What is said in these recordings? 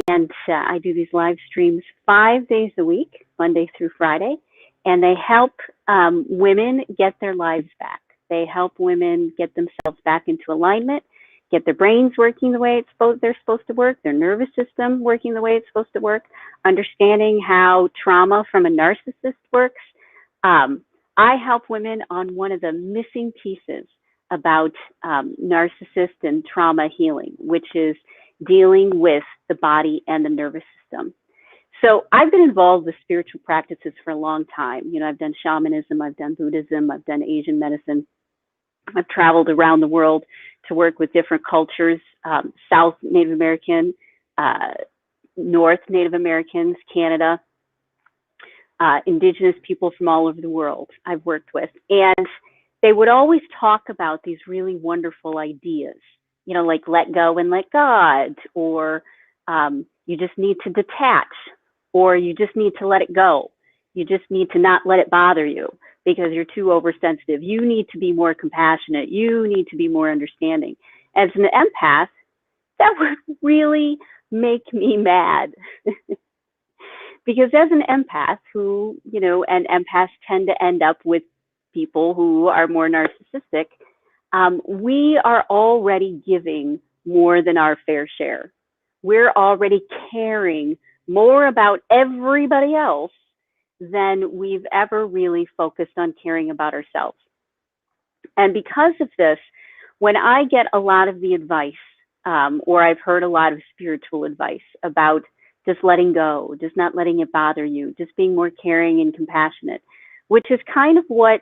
And I do these live streams 5 days a week, Monday through Friday, and they help women get their lives back. They help women get themselves back into alignment, get their brains working the way they're supposed to work, their nervous system working the way it's supposed to work, understanding how trauma from a narcissist works. I help women on one of the missing pieces about narcissist and trauma healing, which is dealing with the body and the nervous system. So I've been involved with spiritual practices for a long time. You know, I've done shamanism, I've done Buddhism, I've done Asian medicine. I've traveled around the world to work with different cultures, South Native American, North Native Americans, Canada, indigenous people from all over the world I've worked with. And they would always talk about these really wonderful ideas, you know, like let go and let God, or you just need to detach, or you just need to let it go. You just need to not let it bother you because you're too oversensitive. You need to be more compassionate. You need to be more understanding. As an empath, that would really make me mad. Because as an empath who, you know, and empaths tend to end up with people who are more narcissistic, we are already giving more than our fair share. We're already caring more about everybody else than we've ever really focused on caring about ourselves. And because of this, when I get a lot of the advice, or I've heard a lot of spiritual advice about just letting go, just not letting it bother you, just being more caring and compassionate, which is kind of what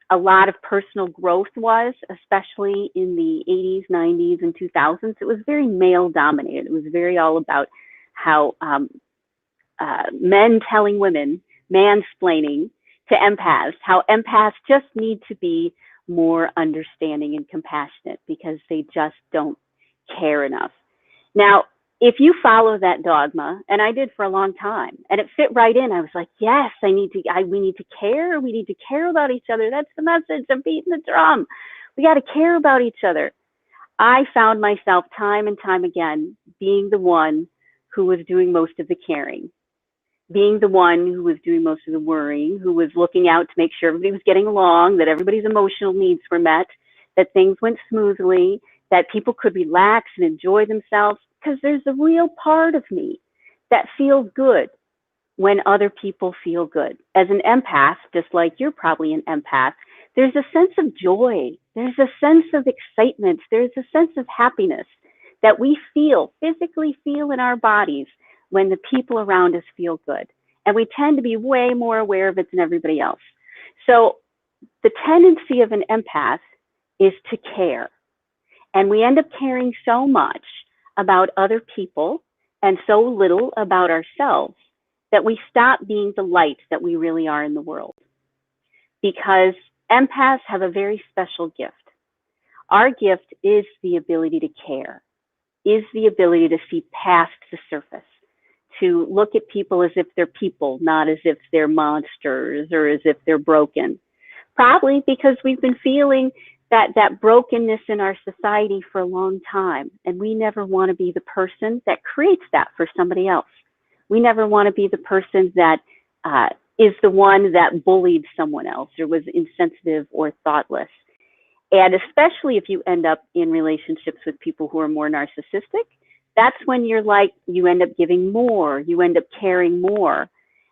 a lot of personal growth was, especially in the 80s, 90s, and 2000s. It was very male dominated. It was very all about how men telling women, mansplaining to empaths, how empaths just need to be more understanding and compassionate because they just don't care enough. Now, if you follow that dogma, and I did for a long time, and it fit right in, I was like, yes, we need to care. We need to care about each other. That's the message. I'm beating the drum. We got to care about each other. I found myself time and time again being the one who was doing most of the caring, being the one who was doing most of the worrying, who was looking out to make sure everybody was getting along, that everybody's emotional needs were met, that things went smoothly, that people could relax and enjoy themselves. Because there's a real part of me that feels good when other people feel good. As an empath, just like you're probably an empath, there's a sense of joy. There's a sense of excitement. There's a sense of happiness that we feel, physically feel in our bodies when the people around us feel good. And we tend to be way more aware of it than everybody else. So the tendency of an empath is to care. And we end up caring so much about other people and so little about ourselves that we stop being the light that we really are in the world. Because empaths have a very special gift. Our gift is the ability to care, is the ability to see past the surface, to look at people as if they're people, not as if they're monsters or as if they're broken. Probably because we've been feeling that brokenness in our society for a long time. And we never want to be the person that creates that for somebody else. We never want to be the person that is the one that bullied someone else or was insensitive or thoughtless. And especially if you end up in relationships with people who are more narcissistic, that's when you end up giving more, you end up caring more.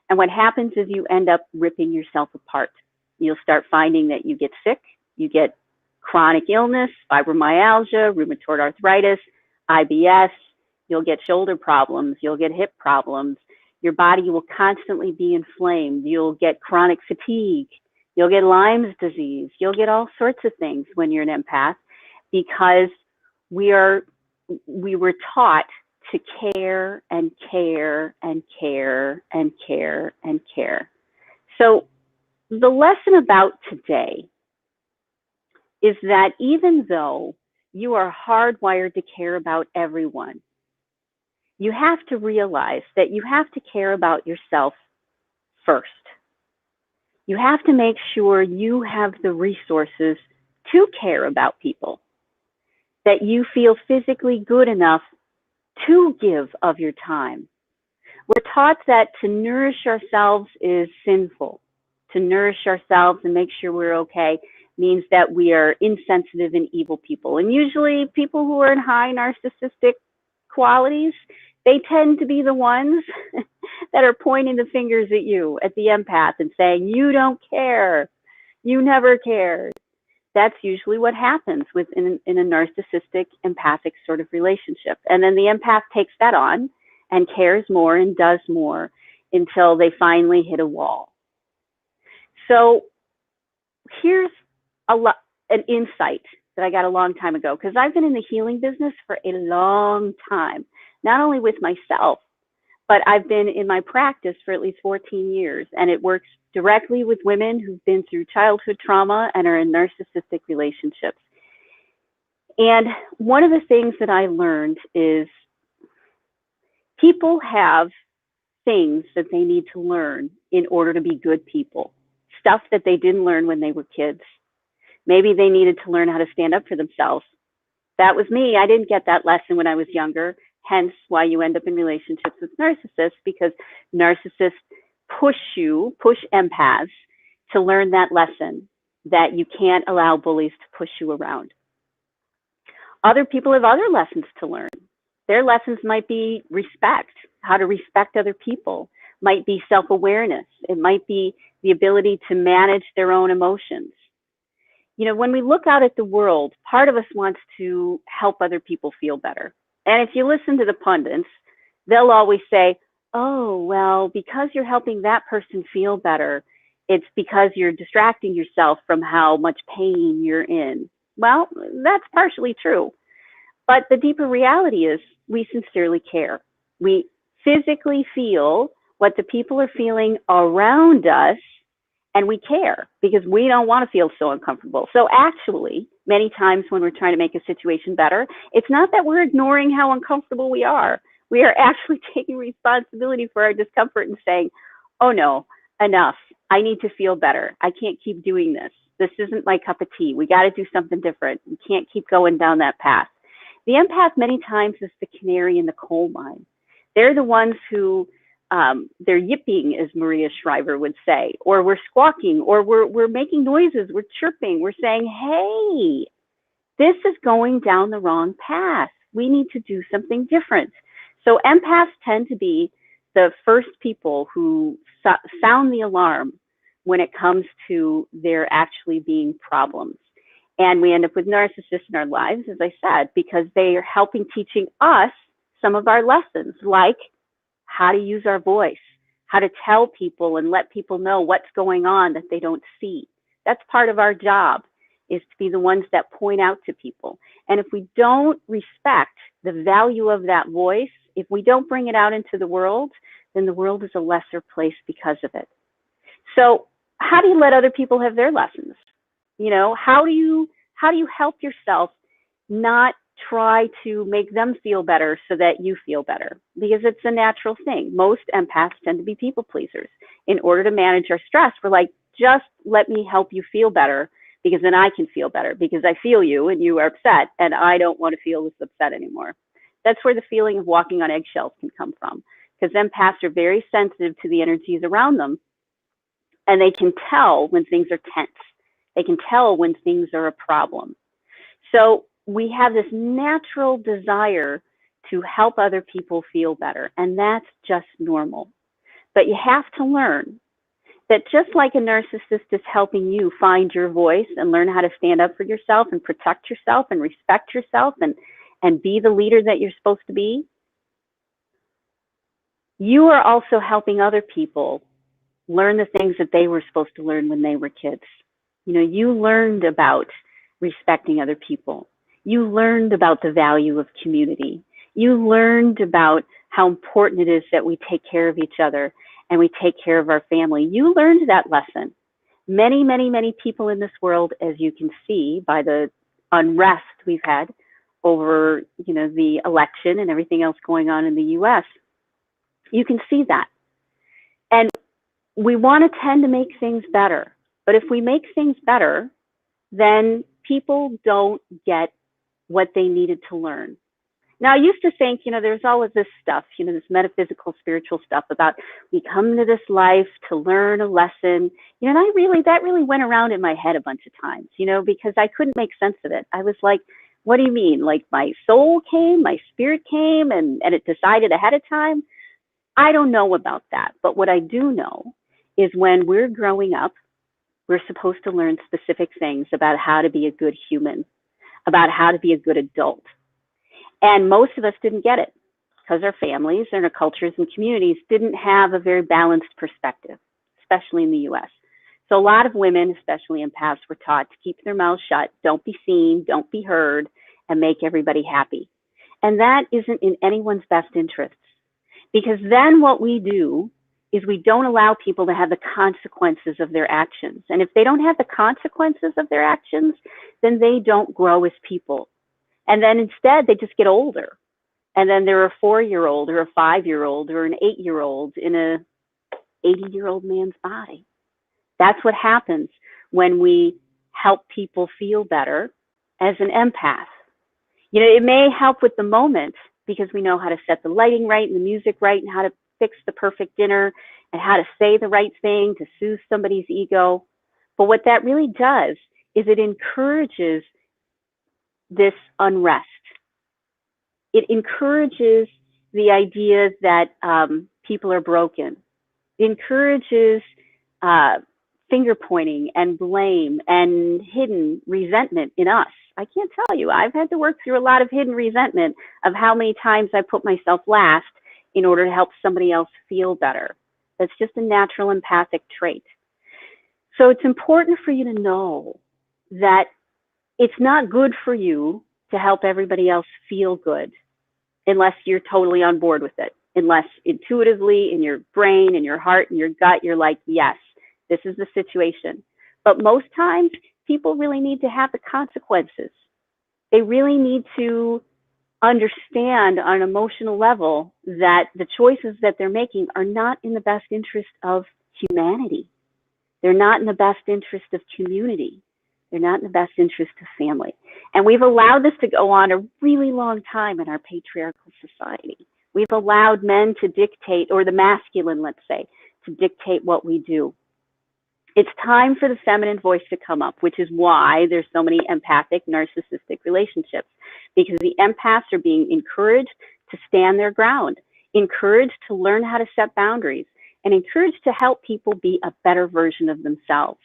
And what happens is you end up ripping yourself apart. You'll start finding that you get sick, you get chronic illness, fibromyalgia, rheumatoid arthritis, IBS, you'll get shoulder problems, you'll get hip problems, your body will constantly be inflamed, you'll get chronic fatigue, you'll get Lyme's disease, you'll get all sorts of things when you're an empath because we were taught to care and care and care and care and care. So the lesson about today is that even though you are hardwired to care about everyone, you have to realize that you have to care about yourself first. You have to make sure you have the resources to care about people, that you feel physically good enough to give of your time. We're taught that to nourish ourselves is sinful. To nourish ourselves and make sure we're okay means that we are insensitive and evil people. And usually people who are in high narcissistic qualities, they tend to be the ones that are pointing the fingers at you, at the empath, and saying, you don't care. You never cared. That's usually what happens in a narcissistic, empathic sort of relationship. And then the empath takes that on and cares more and does more until they finally hit a wall. So here's an insight that I got a long time ago, because I've been in the healing business for a long time, not only with myself, but I've been in my practice for at least 14 years, and it works directly with women who've been through childhood trauma and are in narcissistic relationships. And one of the things that I learned is people have things that they need to learn in order to be good people, stuff that they didn't learn when they were kids. Maybe they needed to learn how to stand up for themselves. That was me. I didn't get that lesson when I was younger, hence why you end up in relationships with narcissists, because narcissists push empaths to learn that lesson, that you can't allow bullies to push you around. Other people have other lessons to learn. Their lessons might be respect, how to respect other people, might be self-awareness. It might be the ability to manage their own emotions. You know, when we look out at the world, part of us wants to help other people feel better. And if you listen to the pundits, they'll always say, oh, well, because you're helping that person feel better, it's because you're distracting yourself from how much pain you're in. Well, that's partially true. But the deeper reality is we sincerely care. We physically feel what the people are feeling around us, and we care because we don't want to feel so uncomfortable. So actually, many times when we're trying to make a situation better, it's not that we're ignoring how uncomfortable we are. We are actually taking responsibility for our discomfort and saying, oh no, enough. I need to feel better. I can't keep doing this. This isn't my cup of tea. We got to do something different. We can't keep going down that path. The empath many times is the canary in the coal mine. They're the ones who they're yipping, as Maria Shriver would say, or we're squawking, or we're making noises, we're chirping, we're saying, hey, this is going down the wrong path. We need to do something different. So empaths tend to be the first people who sound the alarm when it comes to there actually being problems. And we end up with narcissists in our lives, as I said, because they are helping teaching us some of our lessons, like how to use our voice, how to tell people and let people know what's going on that they don't see. That's part of our job, is to be the ones that point out to people. And if we don't respect the value of that voice, if we don't bring it out into the world, then the world is a lesser place because of it. So how do you let other people have their lessons? You know, how do you help yourself not try to make them feel better so that you feel better? Because it's a natural thing. Most empaths tend to be people pleasers. In order to manage our stress, we're like, just let me help you feel better, because then I can feel better, because I feel you and you are upset and I don't want to feel this upset anymore. That's where the feeling of walking on eggshells can come from, because empaths are very sensitive to the energies around them, and they can tell when things are tense. They can tell when things are a problem. So we have this natural desire to help other people feel better, and that's just normal. But you have to learn that just like a narcissist is helping you find your voice and learn how to stand up for yourself and protect yourself and respect yourself and be the leader that you're supposed to be, you are also helping other people learn the things that they were supposed to learn when they were kids. You know, you learned about respecting other people. You learned about the value of community. You learned about how important it is that we take care of each other and we take care of our family. You learned that lesson. Many, many, many people in this world, as you can see by the unrest we've had over, you know, the election and everything else going on in the US, you can see that. And we want to tend to make things better. But if we make things better, then people don't get what they needed to learn. Now, I used to think, there's all of this stuff, this metaphysical, spiritual stuff about we come to this life to learn a lesson. And that really went around in my head a bunch of times, because I couldn't make sense of it. I was like, what do you mean? Like my soul came, my spirit came, and it decided ahead of time? I don't know about that. But what I do know is when we're growing up, we're supposed to learn specific things about how to be a good human, about how to be a good adult. And most of us didn't get it because our families and our cultures and communities didn't have a very balanced perspective, especially in the US. So a lot of women, especially empaths, were taught to keep their mouths shut, don't be seen, don't be heard, and make everybody happy. And that isn't in anyone's best interests, because then what we do is we don't allow people to have the consequences of their actions. And if they don't have the consequences of their actions, then they don't grow as people. And then instead, they just get older. And then they're a 4-year-old or a 5-year-old or an 8-year-old in a 80-year-old man's body. That's what happens when we help people feel better as an empath. It may help with the moment because we know how to set the lighting right and the music right and how to fix the perfect dinner and how to say the right thing to soothe somebody's ego. But what that really does is it encourages this unrest. It encourages the idea that people are broken. It encourages finger pointing and blame and hidden resentment in us. I can't tell you, I've had to work through a lot of hidden resentment of how many times I put myself last in order to help somebody else feel better. That's just a natural empathic trait. So it's important for you to know that it's not good for you to help everybody else feel good unless you're totally on board with it, unless intuitively in your brain, in your heart, in your gut, you're like, yes, this is the situation. But most times, people really need to have the consequences. They really need to understand on an emotional level that the choices that they're making are not in the best interest of humanity. They're not in the best interest of community. They're not in the best interest of family. And we've allowed this to go on a really long time in our patriarchal society. We've allowed men to dictate, or the masculine, let's say, to dictate what we do. It's time for the feminine voice to come up, which is why there's so many empathic, narcissistic relationships, because the empaths are being encouraged to stand their ground, encouraged to learn how to set boundaries, and encouraged to help people be a better version of themselves.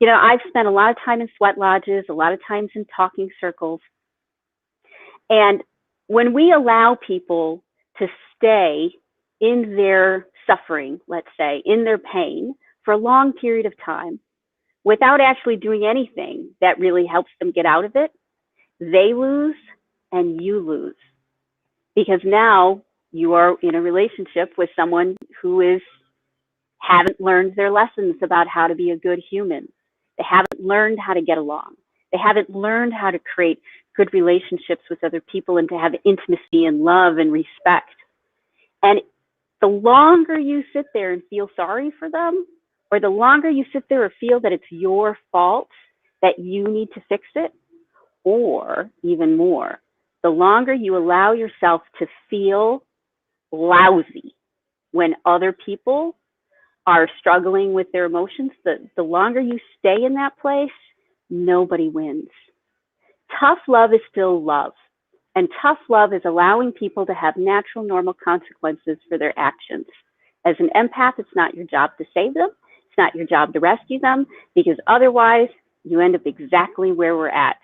I've spent a lot of time in sweat lodges, a lot of times in talking circles. And when we allow people to stay in their suffering, let's say, in their pain for a long period of time, without actually doing anything that really helps them get out of it, they lose and you lose. Because now you are in a relationship with someone who haven't learned their lessons about how to be a good human. They haven't learned how to get along. They haven't learned how to create good relationships with other people and to have intimacy and love and respect. And the longer you sit there and feel sorry for them, or the longer you sit there and feel that it's your fault, that you need to fix it, or even more, the longer you allow yourself to feel lousy when other people are struggling with their emotions, the longer you stay in that place, nobody wins. Tough love is still love. And tough love is allowing people to have natural, normal consequences for their actions. As an empath, it's not your job to save them. It's not your job to rescue them, because otherwise you end up exactly where we're at.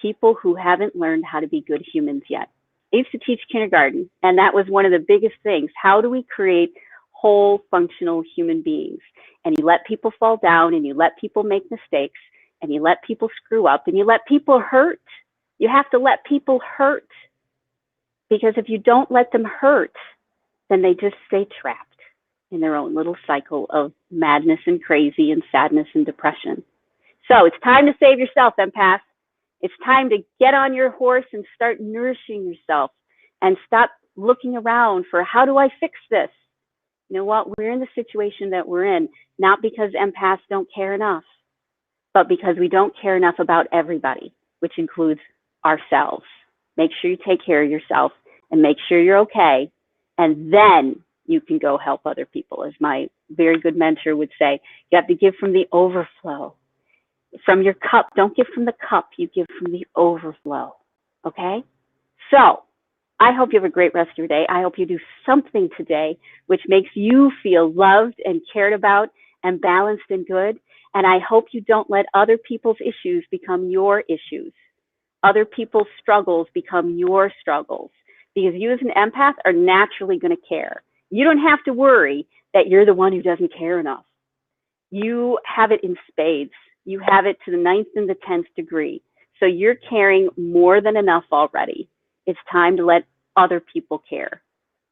People who haven't learned how to be good humans yet. I used to teach kindergarten, and that was one of the biggest things. How do we create whole, functional human beings? And you let people fall down, and you let people make mistakes, and you let people screw up, and you let people hurt. You have to let people hurt, because if you don't let them hurt, then they just stay trapped in their own little cycle of madness and crazy and sadness and depression. So it's time to save yourself, empath. It's time to get on your horse and start nourishing yourself and stop looking around for, how do I fix this? You know what? We're in the situation that we're in, not because empaths don't care enough, but because we don't care enough about everybody, which includes ourselves. Make sure you take care of yourself and make sure you're okay. And then you can go help other people. As my very good mentor would say, you have to give from the overflow. From your cup, don't give from the cup, you give from the overflow. Okay? So, I hope you have a great rest of your day. I hope you do something today which makes you feel loved and cared about and balanced and good. And I hope you don't let other people's issues become your issues. Other people's struggles become your struggles. Because you as an empath are naturally going to care. You don't have to worry that you're the one who doesn't care enough. You have it in spades. You have it to the 9th and the 10th degree. So you're caring more than enough already. It's time to let other people care,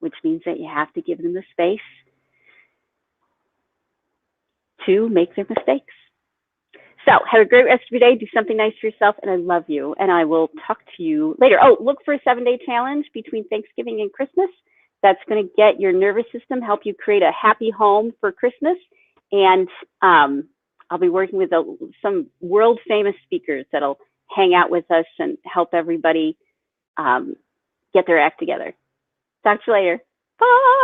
which means that you have to give them the space to make their mistakes. So have a great rest of your day. Do something nice for yourself, and I love you. And I will talk to you later. Oh, look for a 7-day challenge between Thanksgiving and Christmas. That's going to get your nervous system, help you create a happy home for Christmas. And I'll be working with some world famous speakers that'll hang out with us and help everybody get their act together. Talk to you later. Bye.